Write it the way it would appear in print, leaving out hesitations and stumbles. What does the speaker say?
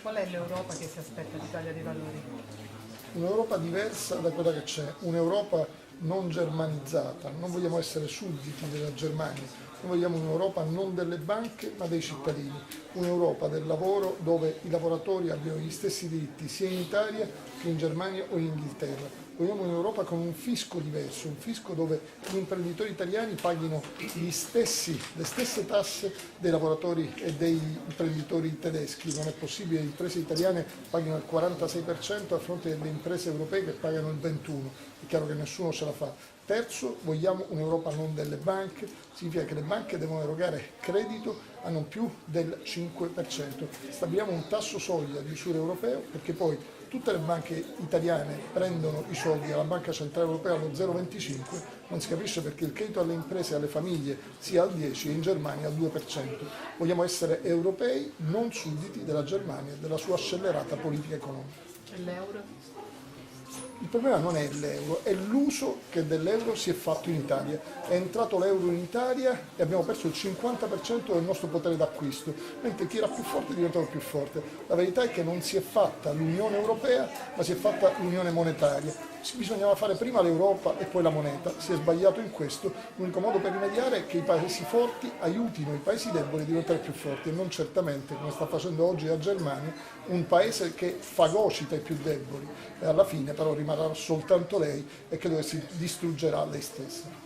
Qual è l'Europa che si aspetta l'Italia dei Valori? Un'Europa diversa da quella che c'è, un'Europa non germanizzata, non vogliamo essere sudditi della Germania, noi vogliamo un'Europa non delle banche ma dei cittadini, un'Europa del lavoro dove i lavoratori abbiano gli stessi diritti sia in Italia che in Germania o in Inghilterra. Vogliamo un'Europa con un fisco diverso, un fisco dove gli imprenditori italiani paghino le stesse tasse dei lavoratori e dei imprenditori tedeschi. Non è possibile che le imprese italiane paghino il 46% a fronte delle imprese europee che pagano il 21%. È chiaro che nessuno ce la fa. Terzo, vogliamo un'Europa non delle banche, significa che le banche devono erogare credito a non più del 5%. Stabiliamo un tasso soglia di usura europeo perché poi tutte le banche italiane prendono i soldi alla Banca Centrale Europea allo 0,25, non si capisce perché il credito alle imprese e alle famiglie sia al 10% e in Germania al 2%. Vogliamo essere europei, non sudditi della Germania e della sua scellerata politica economica. E l'euro? Il problema non è l'euro, è l'uso che dell'euro si è fatto in Italia. È entrato l'euro in Italia e abbiamo perso il 50% del nostro potere d'acquisto, mentre chi era più forte è diventato più forte. La verità è che non si è fatta l'Unione Europea, ma si è fatta l'Unione Monetaria. Bisognava fare prima l'Europa e poi la moneta, si è sbagliato in questo, l'unico modo per rimediare è che i paesi forti aiutino i paesi deboli a diventare più forti e non certamente, come sta facendo oggi la Germania, un paese che fagocita i più deboli e alla fine però rimarrà soltanto lei e credo che si distruggerà lei stessa.